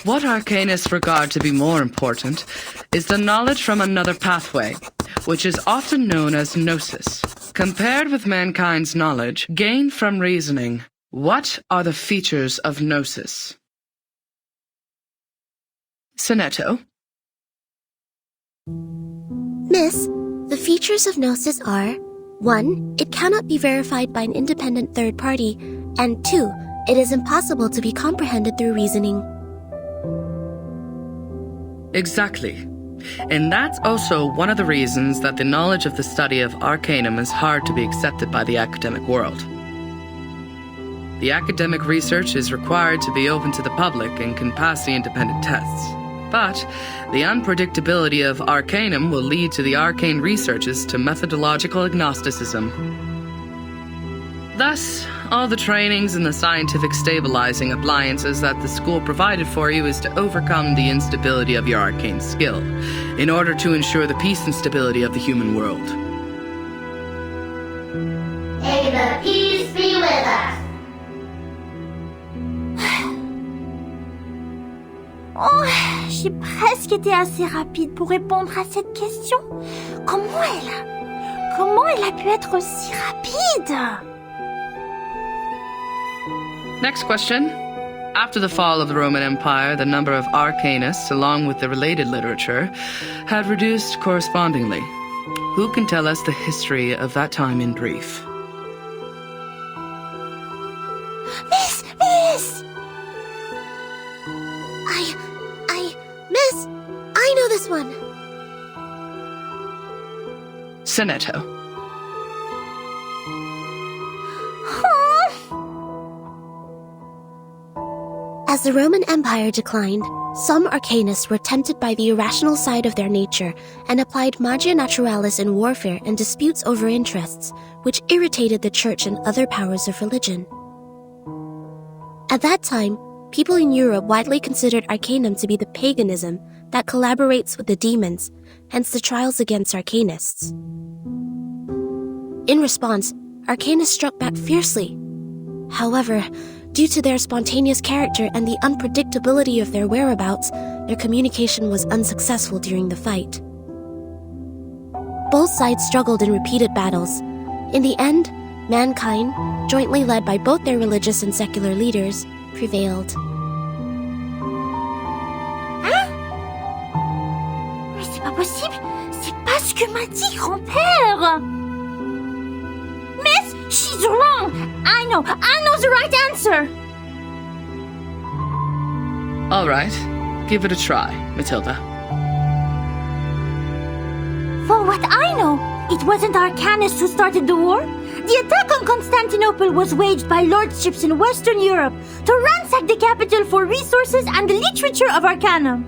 What arcanists regard to be more important is the knowledge from another pathway, which is often known as gnosis. Compared with mankind's knowledge gained from reasoning, what are the features of gnosis? Sonetto. Miss, the features of gnosis are 1. It cannot be verified by an independent third party, and 2. It is impossible to be comprehended through reasoning. Exactly. And that's also one of the reasons that the knowledge of the study of arcanum is hard to be accepted by the academic world. The academic research is required to be open to the public and can pass the independent tests. But the unpredictability of arcanum will lead to the arcane researches to methodological agnosticism. Thus, all the trainings and the scientific stabilizing appliances that the school provided for you is to overcome the instability of your arcane skill, in order to ensure the peace and stability of the human world. May the peace be with us. Oh, j'ai presque été assez rapide pour répondre à cette question. Comment elle a pu être aussi rapide? Next question. After the fall of the Roman Empire, the number of arcanists, along with the related literature, had reduced correspondingly. Who can tell us the history of that time in brief? Miss! Miss, I know this one. Sonetto. As the Roman Empire declined, some arcanists were tempted by the irrational side of their nature and applied magia naturalis in warfare and disputes over interests, which irritated the church and other powers of religion. At that time, people in Europe widely considered arcanum to be the paganism that collaborates with the demons, hence the trials against arcanists. In response, arcanists struck back fiercely. However, due to their spontaneous character and the unpredictability of their whereabouts, their communication was unsuccessful during the fight. Both sides struggled in repeated battles. In the end, mankind, jointly led by both their religious and secular leaders, prevailed. Hein? Mais c'est pas possible! C'est pas ce que m'a dit grand-père! Miss, she's wrong! I know the right answer! All right, give it a try, Matilda. For what I know, it wasn't arcanists who started the war. The attack on Constantinople was waged by lordships in Western Europe to ransack the capital for resources and the literature of arcana.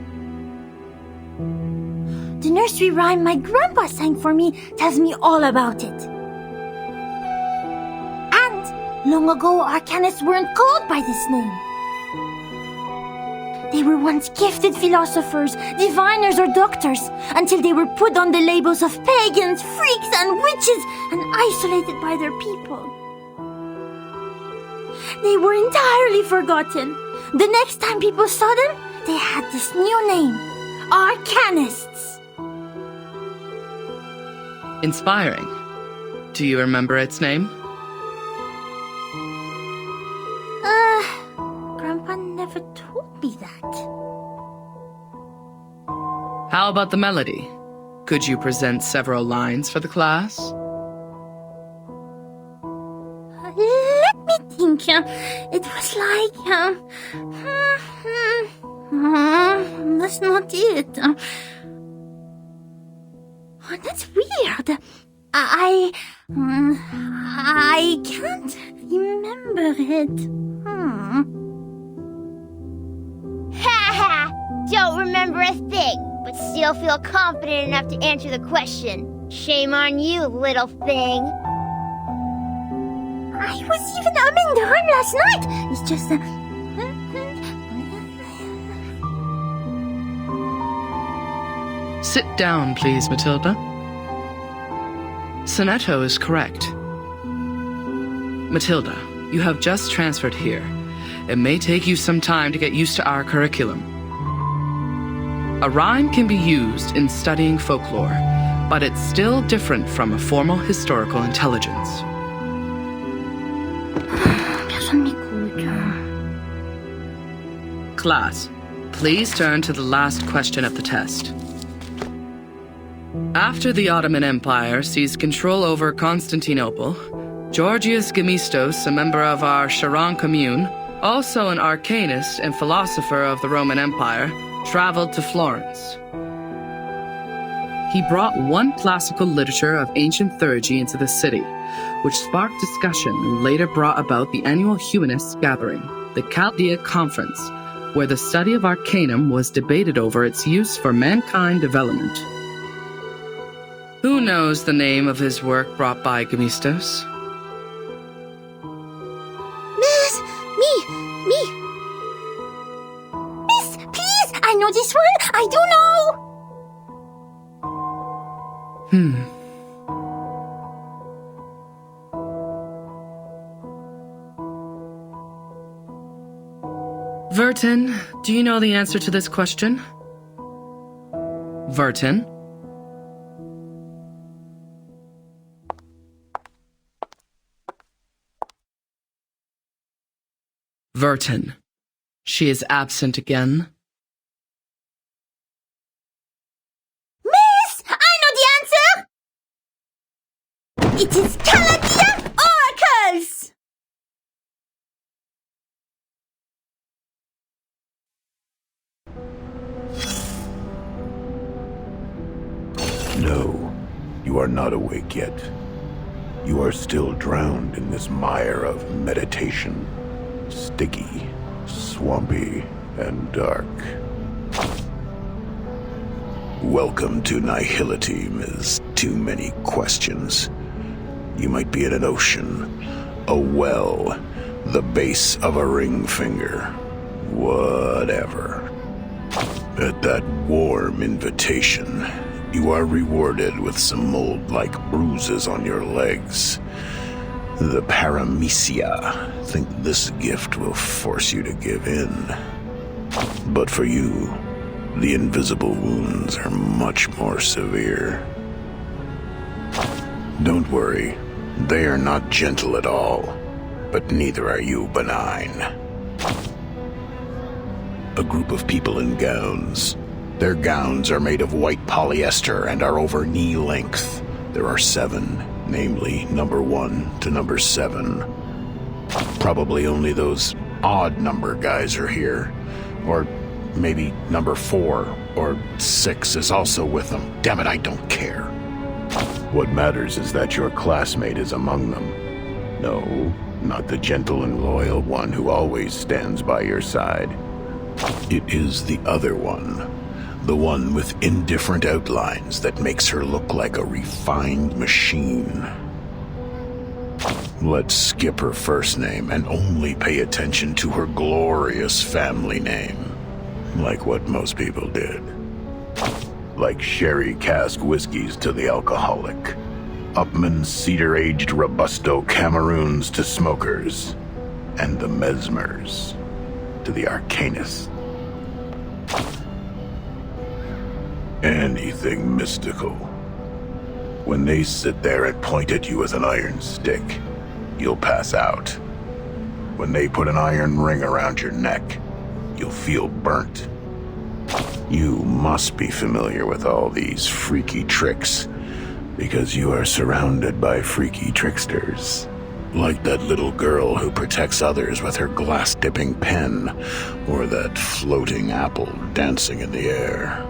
The nursery rhyme my grandpa sang for me tells me all about it. And long ago, arcanists weren't called by this name. They were once gifted philosophers, diviners, or doctors, until they were put on the labels of pagans, freaks, and witches, and isolated by their people. They were entirely forgotten. The next time people saw them, they had this new name, Arcanists. Inspiring. Do you remember its name? Grandpa never told me that. How about the melody? Could you present several lines for the class? Let me think. It was like... that's not it. That's weird. I can't remember it. Ha! Don't remember a thing, but still feel confident enough to answer the question. Shame on you, little thing. I was even umming the rhyme last night. It's just Sit down, please, Matilda. Sonetto is correct. Matilda, you have just transferred here. It may take you some time to get used to our curriculum. A rhyme can be used in studying folklore, but it's still different from a formal historical intelligence. Class, please turn to the last question of the test. After the Ottoman Empire seized control over Constantinople, Georgius Gemistos, a member of our Charon commune, also an arcanist and philosopher of the Roman Empire, traveled to Florence. He brought one classical literature of ancient theurgy into the city, which sparked discussion and later brought about the annual humanists' gathering, the Chaldea Conference, where the study of Arcanum was debated over its use for mankind development. Who knows the name of his work brought by Gemistos? Miss, me. Miss, please, I know this one. I do know. Vertin, do you know the answer to this question? Vertin? Vertin. She is absent again. Miss, I know the answer. It is Chaldea oracles. No, you are not awake yet. You are still drowned in this mire of meditation. Sticky, swampy, and dark. Welcome to Nihility, Ms. Too Many Questions. You might be in an ocean, a well, the base of a ring finger, whatever. At that warm invitation, you are rewarded with some mold-like bruises on your legs. The paramecia think this gift will force you to give in. But for you, the invisible wounds are much more severe. Don't worry, they are not gentle at all, but neither are you benign. A group of people in gowns. Their gowns are made of white polyester and are over knee length. There are 7, namely number 1 to number 7. Probably only those odd number guys are here. Or maybe number 4 or 6 is also with them. Damn it, I don't care. What matters is that your classmate is among them. No, not the gentle and loyal one who always stands by your side. It is the other one. The one with indifferent outlines that makes her look like a refined machine. Let's skip her first name and only pay attention to her glorious family name. Like what most people did. Like sherry cask whiskeys to the alcoholic. Upmann cedar-aged Robusto Cameroons to smokers. And the Mesmers to the arcanists. Anything mystical. When they sit there and point at you with an iron stick, you'll pass out. When they put an iron ring around your neck, you'll feel burnt. You must be familiar with all these freaky tricks, because you are surrounded by freaky tricksters. Like that little girl who protects others with her glass-dipping pen, or that floating apple dancing in the air.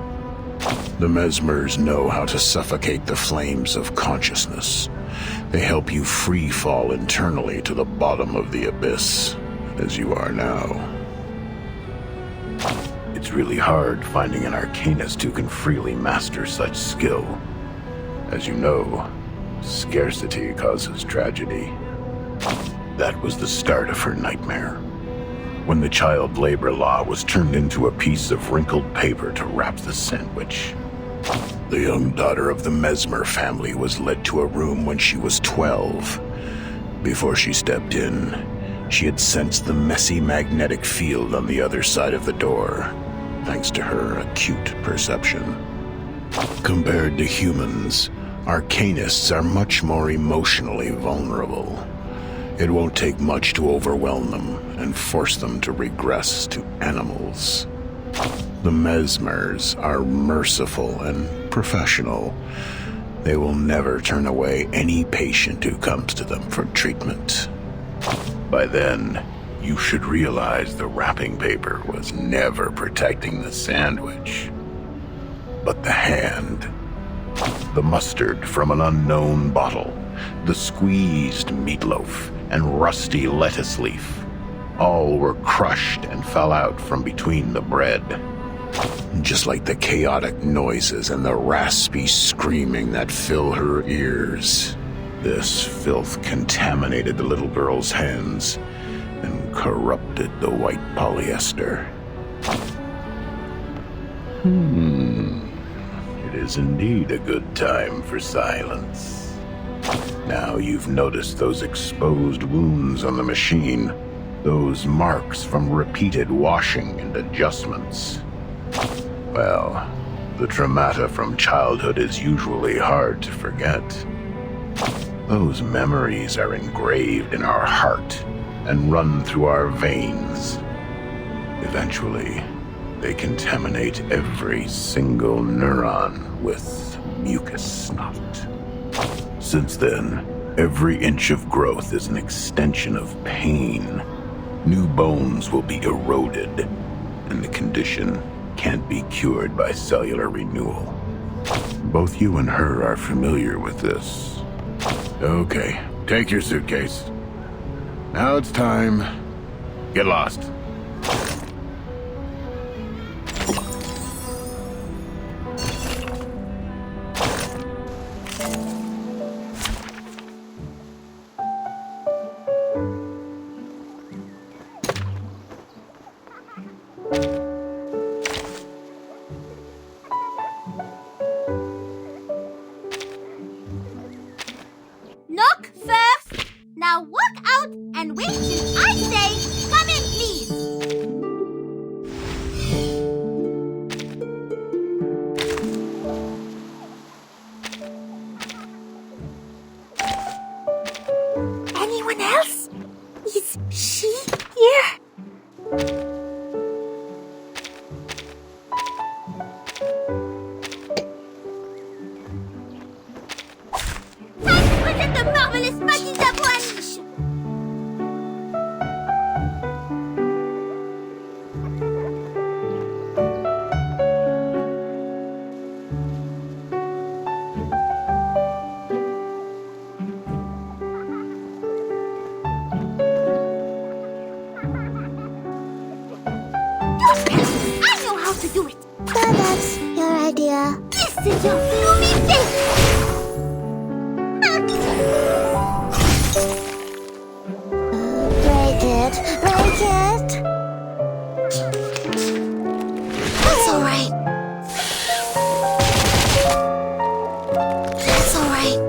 The Mesmers know how to suffocate the flames of consciousness. They help you free fall internally to the bottom of the abyss, as you are now. It's really hard finding an arcanist who can freely master such skill. As you know, scarcity causes tragedy. That was the start of her nightmare. When the child labor law was turned into a piece of wrinkled paper to wrap the sandwich. The young daughter of the Mesmer family was led to a room when she was 12. Before she stepped in, she had sensed the messy magnetic field on the other side of the door. thanks to her acute perception. Compared to humans, arcanists are much more emotionally vulnerable. It won't take much to overwhelm them and force them to regress to animals. The mesmers are merciful and professional. They will never turn away any patient who comes to them for treatment. By then, you should realize the wrapping paper was never protecting the sandwich, but the hand. The mustard from an unknown bottle, the squeezed meatloaf, and rusty lettuce leaf. All were crushed and fell out from between the bread. Just like the chaotic noises and the raspy screaming that fill her ears. This filth contaminated the little girl's hands and corrupted the white polyester. It is indeed a good time for silence. Now you've noticed those exposed wounds on the machine, those marks from repeated washing and adjustments. Well, the traumata from childhood is usually hard to forget. Those memories are engraved in our heart and run through our veins. Eventually, they contaminate every single neuron with mucus snot. Since then, every inch of growth is an extension of pain. New bones will be eroded, and the condition can't be cured by cellular renewal. Both you and her are familiar with this. Okay, take your suitcase. Now it's time. Get lost. Knock first. Now walk out and wait till I say, come in, please. Anyone else? Is she here? Present the marvelous magic d'avoine. I know how to do it. So that's your idea. This is your gloomy face. Break it. Break it. That's all right. That's all right.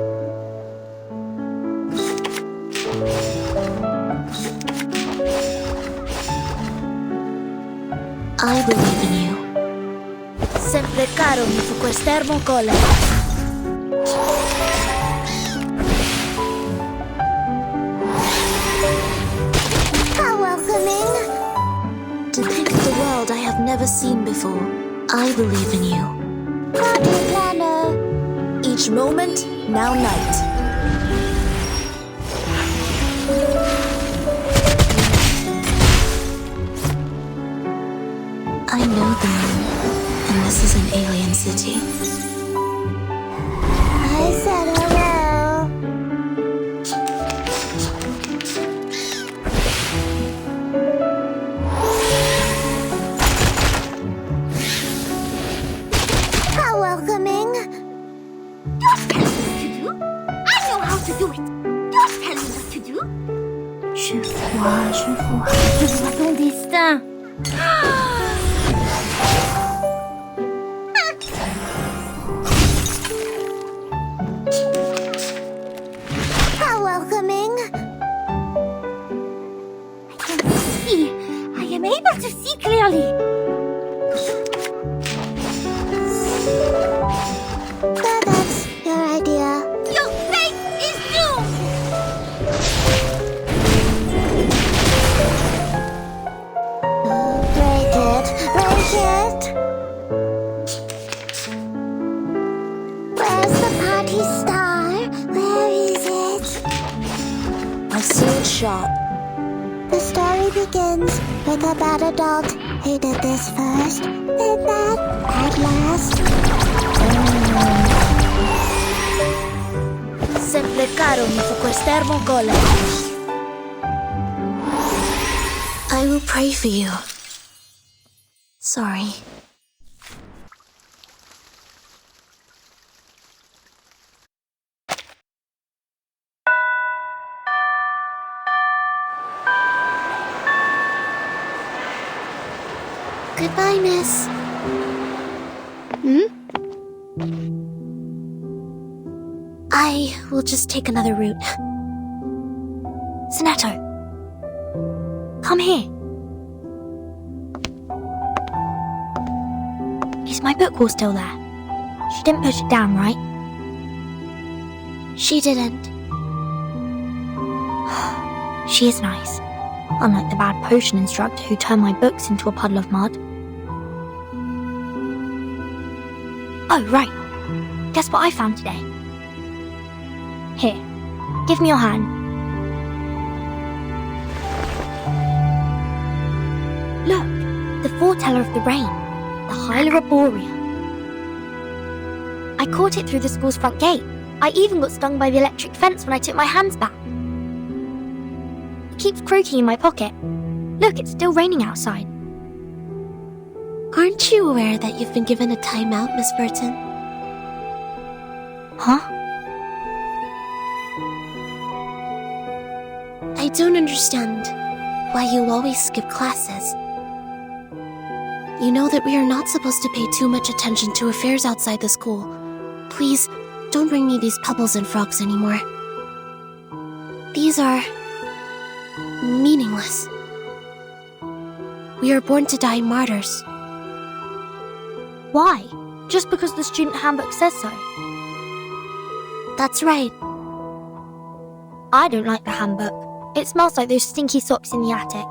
I believe in you. Sempre caro mi fu quest'ermo cola. How welcoming. To think of the world I have never seen before. I believe in you. Party planner. Each moment, now night. I know the moon, and this is an alien city. I said hello. How welcoming. Don't tell me what to do. I know how to do it. Don't tell me what to do. Je vois, je vois. Je vois ton destin. How welcoming. I can see. I am able to see clearly. Lucky Star, where is it? I see it sharp. The story begins with a bad adult who did this first, then that, at last. Sempre caro mi fu quest'ermo gole. I will pray for you. Sorry. Goodbye, miss. I will just take another route. Sonato, come here. Is my book wall still there? She didn't push it down, right? She didn't. She is nice. Unlike the bad potion instructor who turned my books into a puddle of mud. Oh, right. Guess what I found today? Here, give me your hand. Look, the foreteller of the rain, the Hyla Arborea. I caught it through the school's front gate. I even got stung by the electric fence when I took my hands back. It keeps croaking in my pocket. Look, it's still raining outside. Aren't you aware that you've been given a timeout, Miss Burton? Huh? I don't understand why you always skip classes. You know that we are not supposed to pay too much attention to affairs outside the school. Please, don't bring me these pebbles and frogs anymore. These are meaningless. We are born to die martyrs. Why? Just because the student handbook says so? That's right. I don't like the handbook. It smells like those stinky socks in the attic.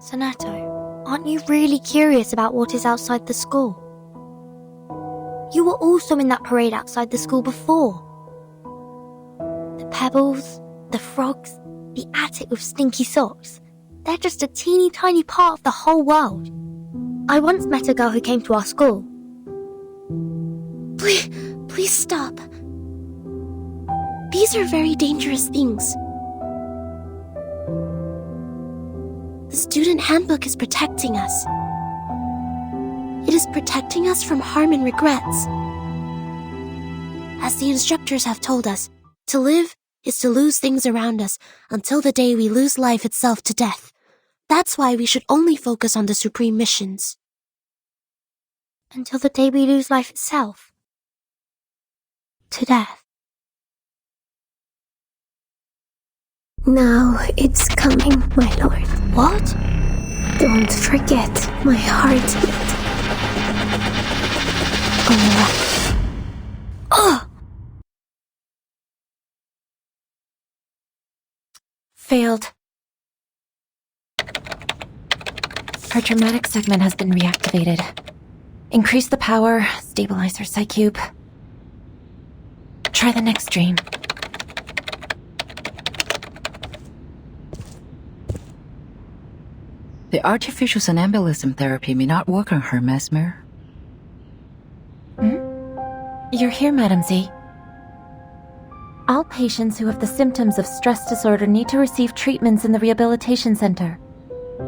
Sonato, aren't you really curious about what is outside the school? You were also in that parade outside the school before. The pebbles, the frogs, the attic with stinky socks. They're just a teeny tiny part of the whole world. I once met a girl who came to our school. Please stop. These are very dangerous things. The student handbook is protecting us. It is protecting us from harm and regrets. As the instructors have told us, to live is to lose things around us until the day we lose life itself to death. That's why we should only focus on the supreme missions. Until the day we lose life itself? To death. Now it's coming, my lord. What? Don't forget my heartbeat. Failed. Her traumatic segment has been reactivated. Increase the power, stabilize her psych cube. Try the next dream. The artificial somnambulism therapy may not work on her, Mesmer. You're here, Madam Z. All patients who have the symptoms of stress disorder need to receive treatments in the rehabilitation center.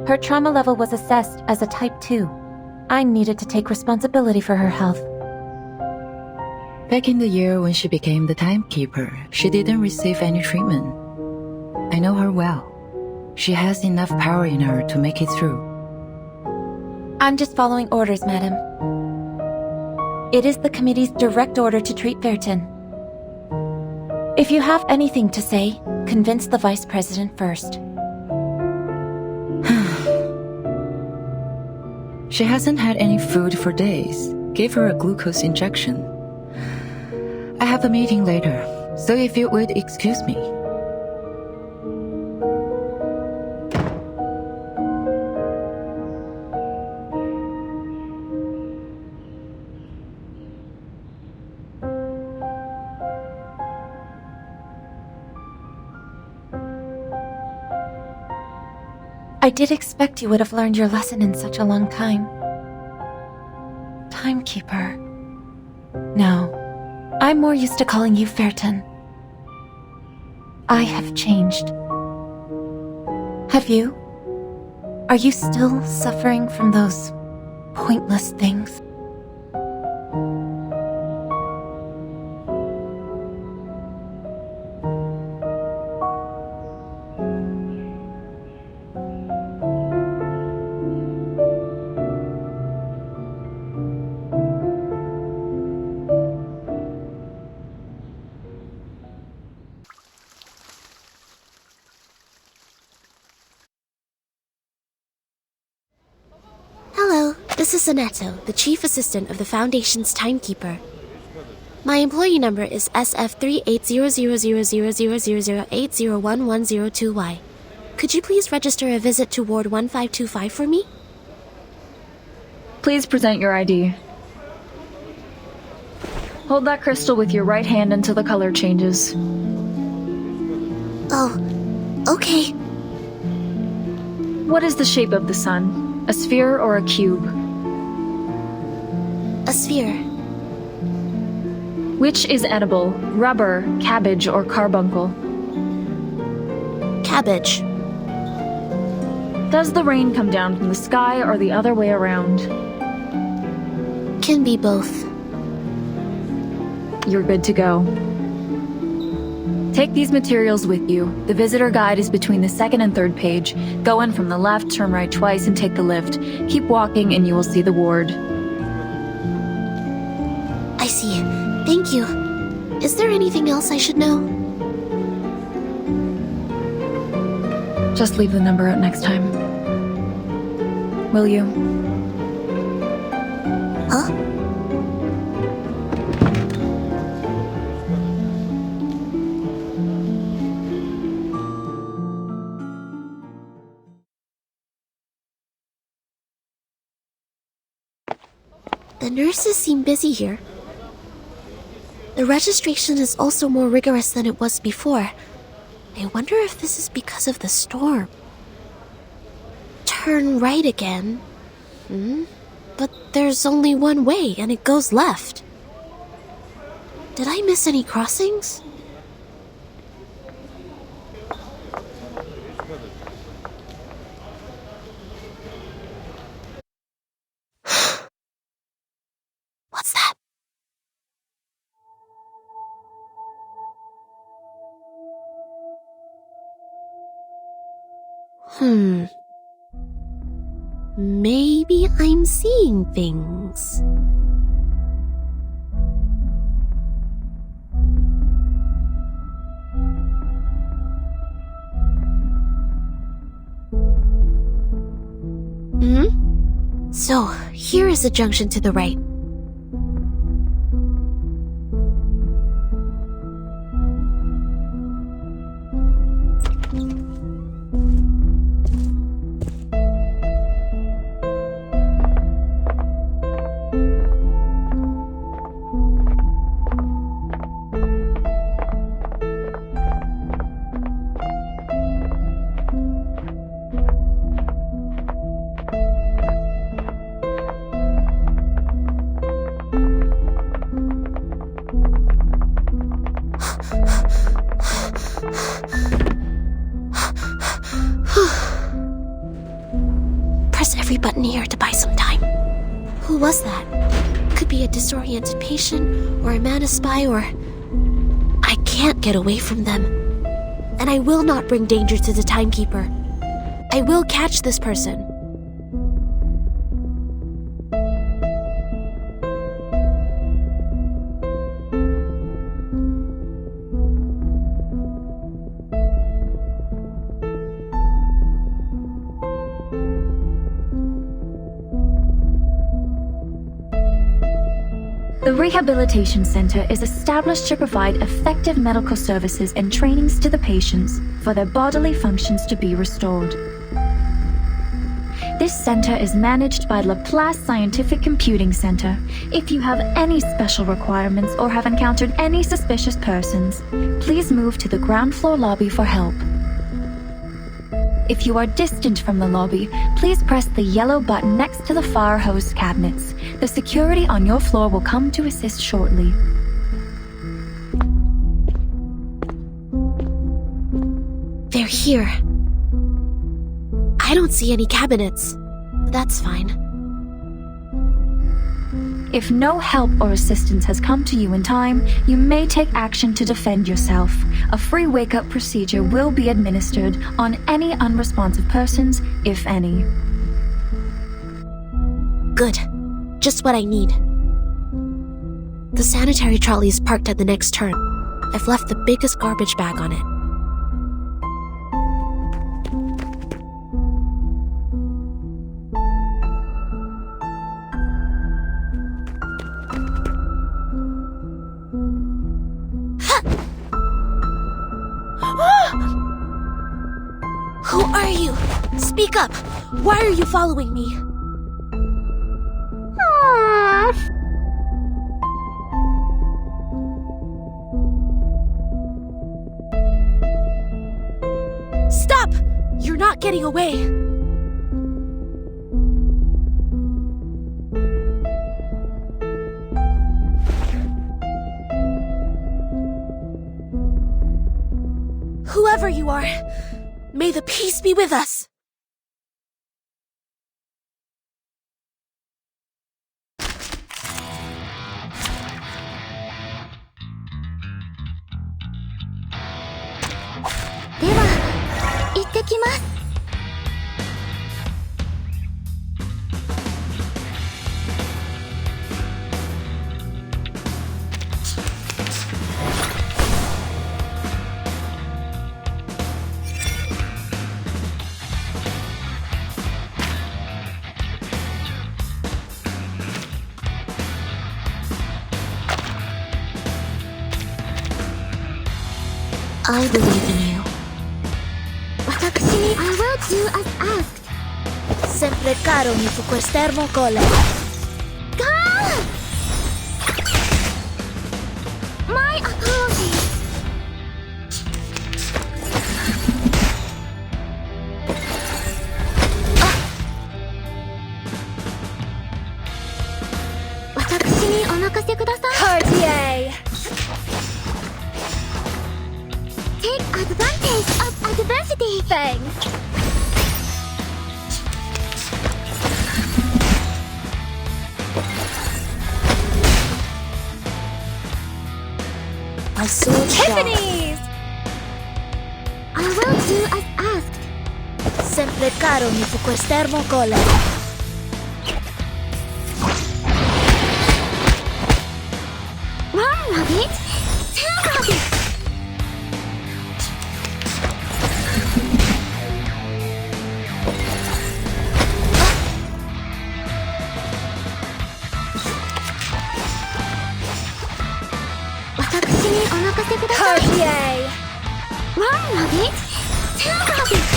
Her trauma level was assessed as a type 2. I needed to take responsibility for her health. Back in the year when she became the timekeeper, she didn't receive any treatment. I know her well. She has enough power in her to make it through. I'm just following orders, madam. It is the committee's direct order to treat Vertin. If you have anything to say, convince the vice president first. She hasn't had any food for days. Gave her a glucose injection. I have a meeting later, so if you would excuse me. I did expect you would have learned your lesson in such a long time. Timekeeper. No, I'm more used to calling you Fairton. I have changed. Have you? Are you still suffering from those pointless things? Hello, this is Soneto, the Chief Assistant of the Foundation's Timekeeper. My employee number is SF38000000801102Y. Could you please register a visit to Ward 1525 for me? Please present your ID. Hold that crystal with your right hand until the color changes. Oh, okay. What is the shape of the sun? A sphere or a cube? A sphere. Which is edible? Rubber, cabbage, or carbuncle? Cabbage. Does the rain come down from the sky or the other way around? Can be both. You're good to go. Take these materials with you. The visitor guide is between the second and third page. Go in from the left, turn right twice, and take the lift. Keep walking and you will see the ward. I see. Thank you. Is there anything else I should know? Just leave the number out next time. Will you? Huh? The nurses seem busy here. The registration is also more rigorous than it was before. I wonder if this is because of the storm. Turn right again. But there's only one way, and it goes left. Did I miss any crossings? What's that? Maybe I'm seeing things. So, here is a junction to the right. Press every button here to buy some time. Who was that? Could be a disoriented patient, or a man a spy, or... I can't get away from them. And I will not bring danger to the timekeeper. I will catch this person. The Rehabilitation Center is established to provide effective medical services and trainings to the patients for their bodily functions to be restored. This center is managed by Laplace Scientific Computing Center. If you have any special requirements or have encountered any suspicious persons, please move to the ground floor lobby for help. If you are distant from the lobby, please press the yellow button next to the fire hose cabinets. The security on your floor will come to assist shortly. They're here. I don't see any cabinets. That's fine. If no help or assistance has come to you in time, you may take action to defend yourself. A free wake-up procedure will be administered on any unresponsive persons, if any. Good. Just what I need. The sanitary trolley is parked at the next turn. I've left the biggest garbage bag on it. Who are you? Speak up! Why are you following me? Stop! You're not getting away! Whoever you are, may the peace be with us! I believe in you. I will do as asked. Sempre caro mi fu quest'ermo cole. My apologies. Cartier! Take advantage of adversity. Thanks. My sword Tiffany's! I will do as asked. Sempre caro mi fu quest'ermo cole. One rabbit, two rabbits. Cartier! One rabbit, two rabbits.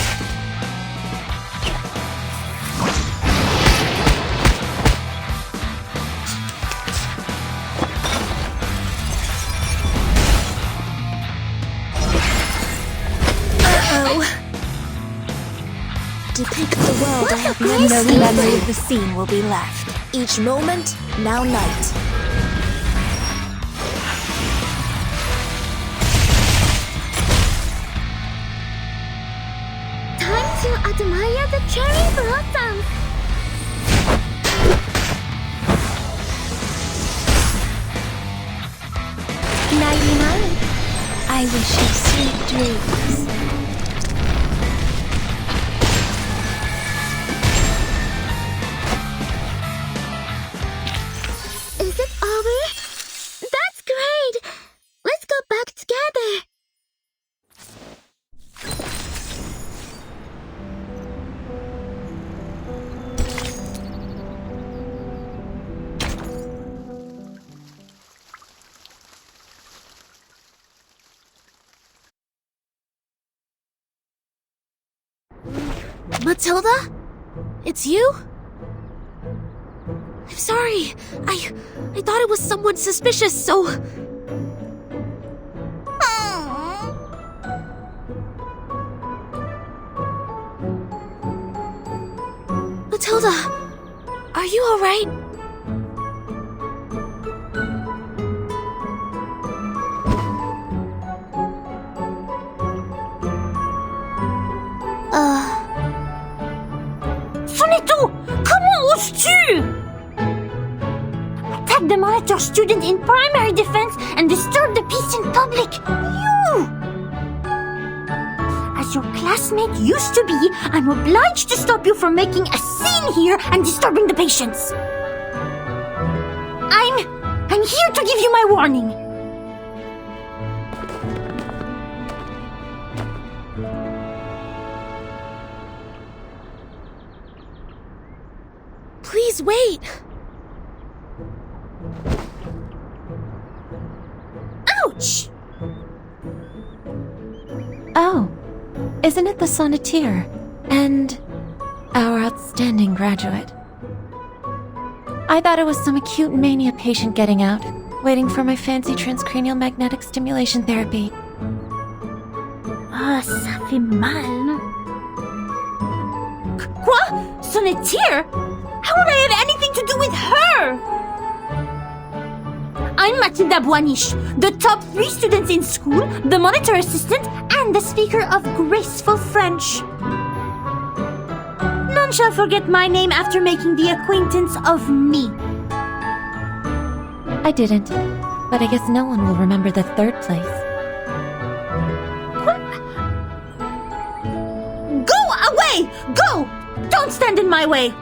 Depict the world I have never No seen. memory of the scene will be left. Each moment, now night. Time to admire the cherry blossom. Nighty-night. I wish you sweet dreams. Is it over? That's great! Let's go back together! Matilda? It's you? I'm sorry. I thought it was someone suspicious, so... Matilda, are you alright? Sonetto! Comment oses-tu? Attack the monitor student in primary defense and disturb the peace in public. You! As your classmate used to be, I'm obliged to stop you from making a scene here and disturbing the patients. I'm here to give you my warning. Please wait. Ouch! Oh, isn't it the sonneteer and our outstanding graduate? I thought it was some acute mania patient getting out, waiting for my fancy transcranial magnetic stimulation therapy. Ah, ça fait mal, non? Quoi? Sonneteer? How would I have anything to do with her? I'm Matilda Boaniche, the top 3 students in school, the monitor assistant, and the speaker of graceful French. None shall forget my name after making the acquaintance of me. I didn't, but I guess no one will remember the 3rd place. What? Go away! Go! Don't stand in my way!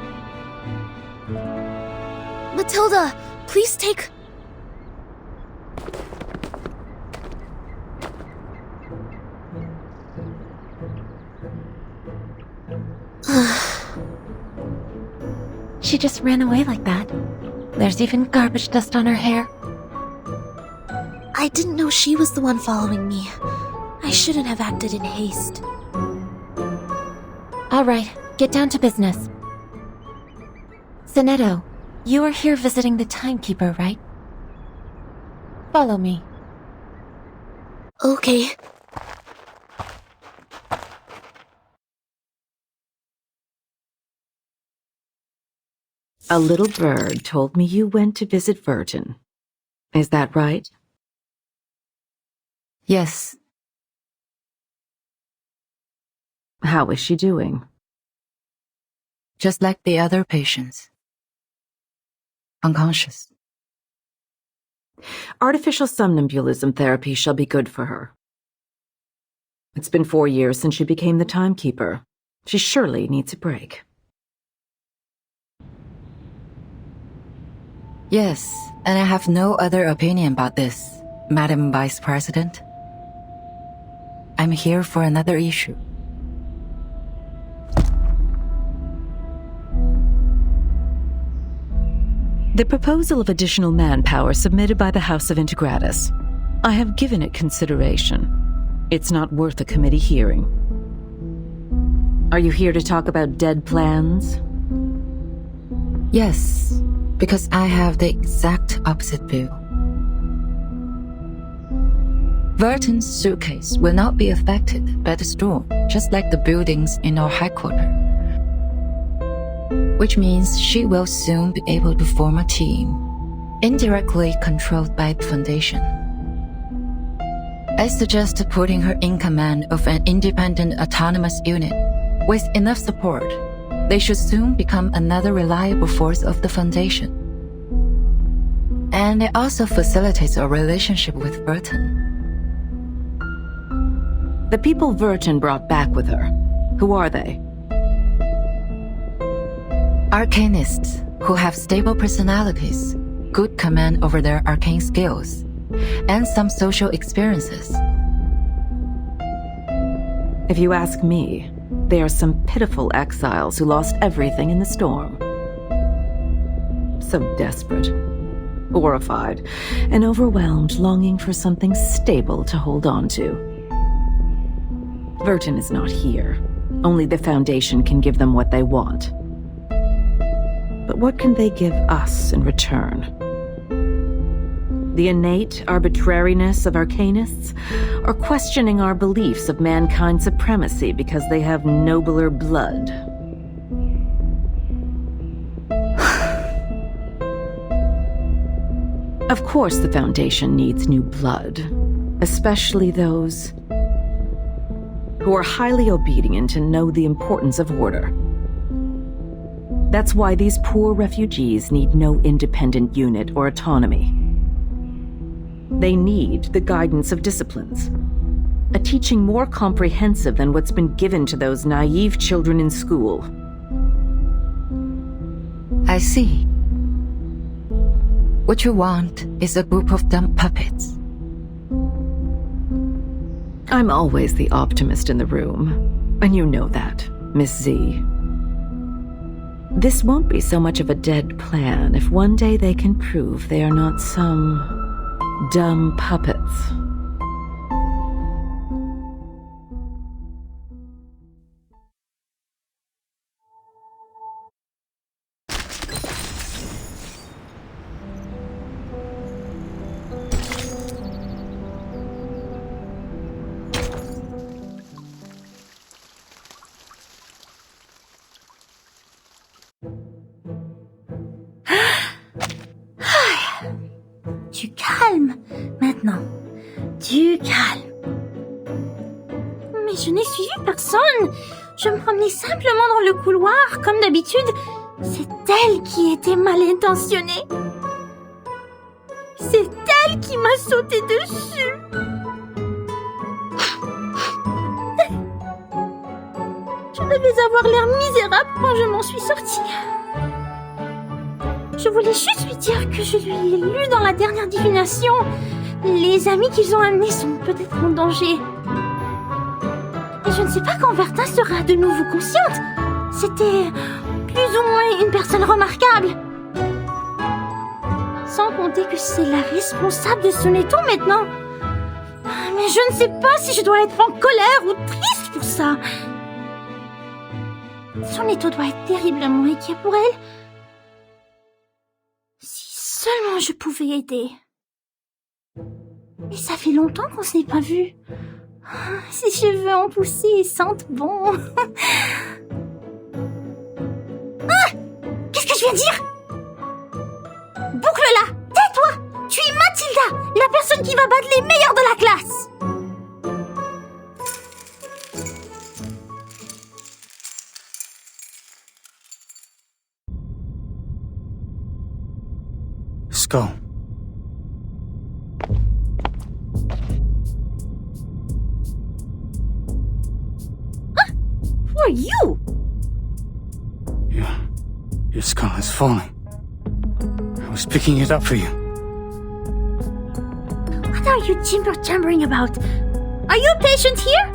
Matilda, please take... She just ran away like that. There's even garbage dust on her hair. I didn't know she was the one following me. I shouldn't have acted in haste. All right, get down to business. Sonetto, you are here visiting the timekeeper, right? Follow me. Okay. A little bird told me you went to visit Verton. Is that right? Yes. How is she doing? Just like the other patients. Unconscious. Artificial somnambulism therapy shall be good for her. It's been 4 years since she became the timekeeper. She surely needs a break. Yes, and I have no other opinion about this, Madam Vice President. I'm here for another issue. The proposal of additional manpower submitted by the House of Integratus. I have given it consideration. It's not worth a committee hearing. Are you here to talk about dead plans? Yes, because I have the exact opposite view. Verton's suitcase will not be affected by the storm, just like the buildings in our headquarters. Which means she will soon be able to form a team, indirectly controlled by the Foundation. I suggest putting her in command of an independent autonomous unit. With enough support, they should soon become another reliable force of the Foundation. And it also facilitates a relationship with Verton. The people Verton brought back with her, who are they? Arcanists who have stable personalities, good command over their arcane skills, and some social experiences. If you ask me, they are some pitiful exiles who lost everything in the storm. So desperate, horrified, and overwhelmed, longing for something stable to hold on to. Verton is not here. Only the Foundation can give them what they want. But what can they give us in return? The innate arbitrariness of arcanists, or questioning our beliefs of mankind's supremacy because they have nobler blood? Of course the Foundation needs new blood, especially those who are highly obedient and know the importance of order. That's why these poor refugees need no independent unit or autonomy. They need the guidance of disciplines, a teaching more comprehensive than what's been given to those naive children in school. I see. What you want is a group of dumb puppets. I'm always the optimist in the room, and you know that, Miss Z. This won't be so much of a dead plan if one day they can prove they are not some dumb puppets. Du calme, maintenant. Du calme. Mais je n'ai suivi personne. Je me promenais simplement dans le couloir, comme d'habitude. C'est elle qui était mal intentionnée. C'est elle qui m'a sauté dessus. Je devais avoir l'air misérable quand je m'en suis sortie. Je voulais juste lui dire que je lui ai lu dans la dernière divination. Les amis qu'ils ont amenés sont peut-être en danger. Et je ne sais pas quand Vertin sera de nouveau consciente. C'était plus ou moins une personne remarquable. Sans compter que c'est la responsable de son étau maintenant. Mais je ne sais pas si je dois être en colère ou triste pour ça. Son étau doit être terriblement inquiet pour elle. Si seulement je pouvais aider. Mais ça fait longtemps qu'on se n'est pas vu. Ses cheveux ont poussé et sentent bon. Ah! Qu'est-ce que je viens de dire? Boucle-la! Tais-toi! Tu es Mathilda, la personne qui va battre les meilleurs de la classe! Let's go. Who are you? Your skull is falling. I was picking it up for you. What are you jibber-jabbering about? Are you a patient here?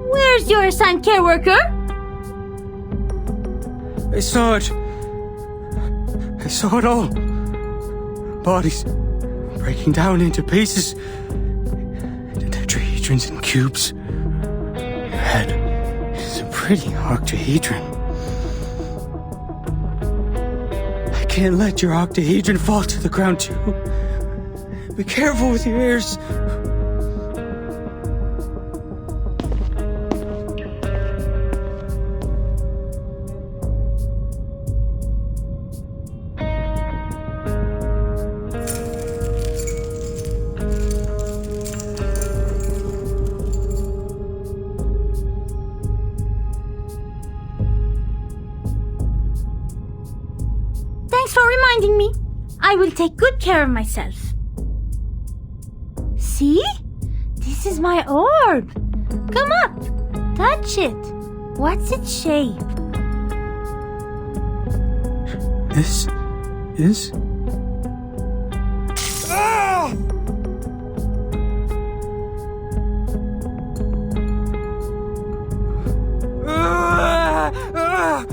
Where's your assigned care worker? I saw it. I saw it all. Bodies breaking down into pieces. Tetrahedrons and cubes. Your head is a pretty octahedron. I can't let your octahedron fall to the ground too. Be careful with your ears. Thanks for reminding me. I will take good care of myself. See? This is my orb. Come up. Touch it. What's its shape? This is... Ah! Ah! Ah!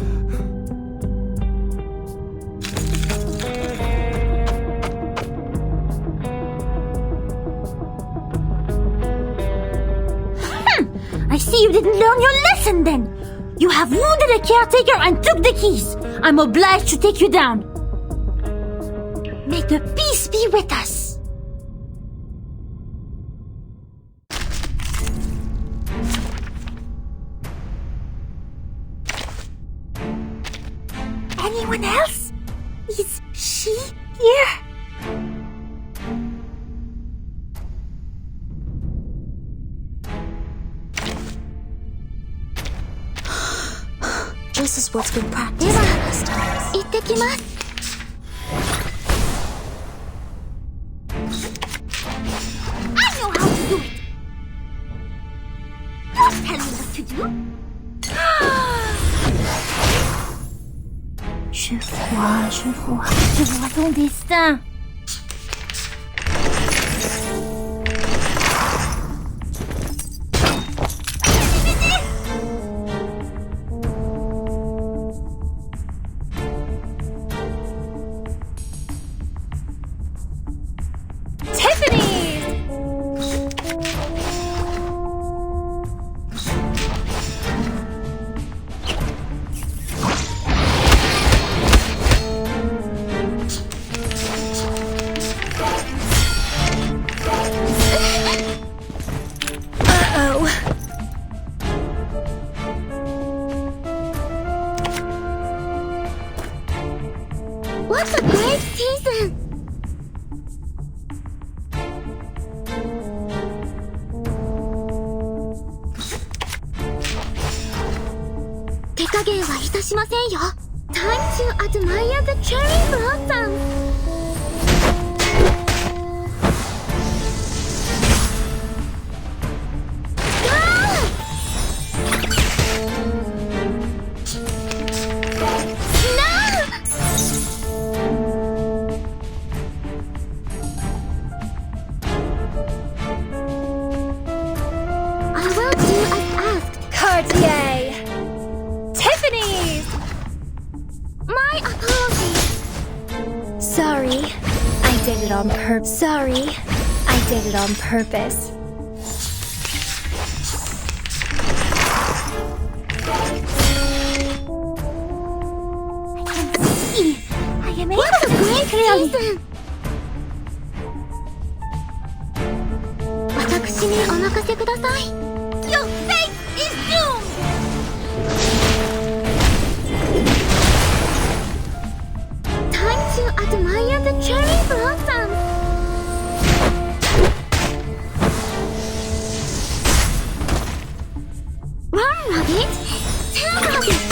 I see you didn't learn your lesson then. You have wounded a caretaker and took the keys. I'm obliged to take you down. May the peace be with us. Anyone else? Is she here? This is what's been practiced past times. 行ってきます。I know how to do it. Don't tell me what to do. 师傅啊，师傅啊，师傅はそうでした。What a great season! Time to admire the cherry blossoms! Sorry, I did it on purpose. I can see. I am able to see clearly. 私にお任せください。Your fate is doomed. Time to admire the cherry blossoms. One rabbit, two rabbits.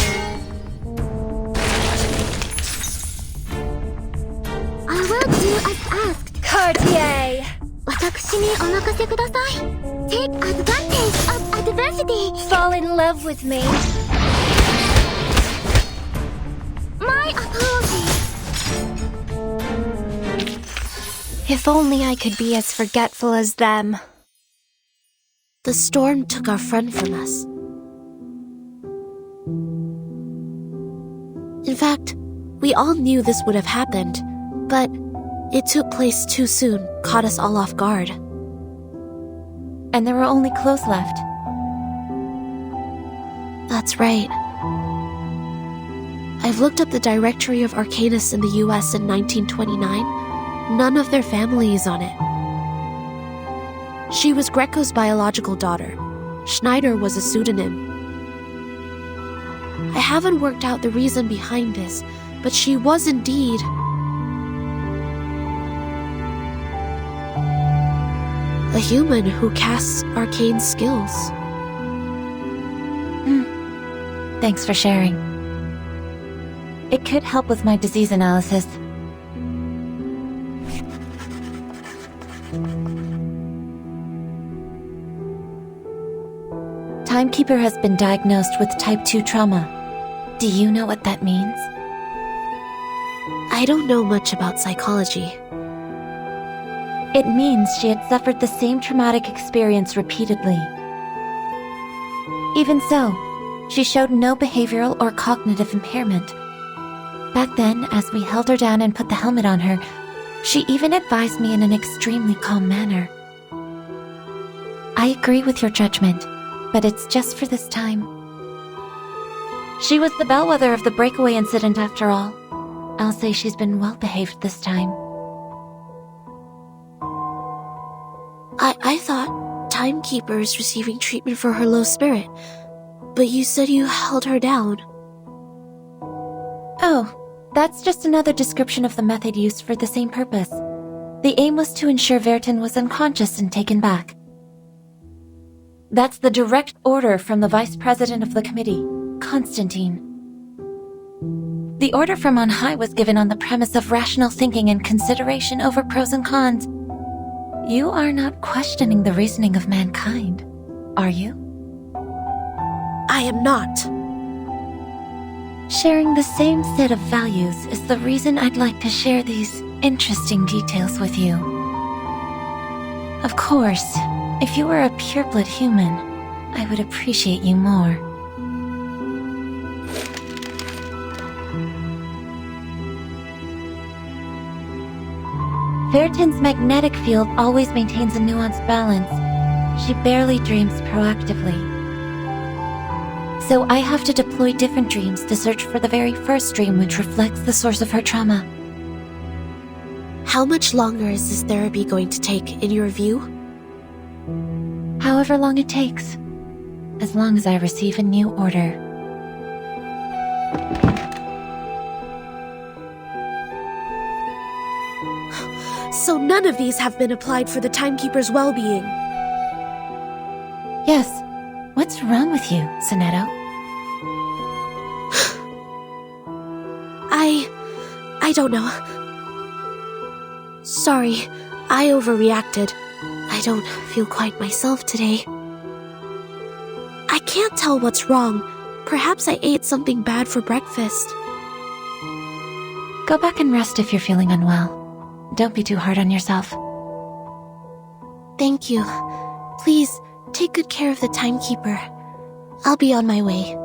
I will do as asked. Cartier! 私にお任せください。Take advantage of adversity. Fall in love with me. My apologies. If only I could be as forgetful as them. The storm took our friend from us. In fact, we all knew this would have happened, but it took place too soon, caught us all off guard. And there were only clothes left. That's right. I've looked up the directory of Arcanists in the US in 1929. None of their family is on it. She was Greco's biological daughter. Schneider was a pseudonym. I haven't worked out the reason behind this, but she was indeed a human who casts arcane skills. Thanks for sharing. It could help with my disease analysis. Timekeeper has been diagnosed with type 2 trauma. Do you know what that means? I don't know much about psychology. It means she had suffered the same traumatic experience repeatedly. Even so, she showed no behavioral or cognitive impairment. Back then, as we held her down and put the helmet on her, she even advised me in an extremely calm manner. I agree with your judgment, but it's just for this time. She was the bellwether of the breakaway incident after all. I'll say she's been well behaved this time. I thought Timekeeper is receiving treatment for her low spirit, but you said you held her down. Oh, that's just another description of the method used for the same purpose. The aim was to ensure Vertin was unconscious and taken back. That's the direct order from the Vice President of the Committee, Constantine. The order from on high was given on the premise of rational thinking and consideration over pros and cons. You are not questioning the reasoning of mankind, are you? I am not. Sharing the same set of values is the reason I'd like to share these interesting details with you. Of course, if you were a pureblood human, I would appreciate you more. Vertin's magnetic field always maintains a nuanced balance. She barely dreams proactively. So I have to deploy different dreams to search for the very first dream which reflects the source of her trauma. How much longer is this therapy going to take, in your view? However long it takes. As long as I receive a new order. So none of these have been applied for the Timekeeper's well-being. Yes. What's wrong with you, Sonetto? I don't know. Sorry, I overreacted. I don't feel quite myself today. I can't tell what's wrong. Perhaps I ate something bad for breakfast. Go back and rest if you're feeling unwell. Don't be too hard on yourself. Thank you. Please, take good care of the Timekeeper. I'll be on my way.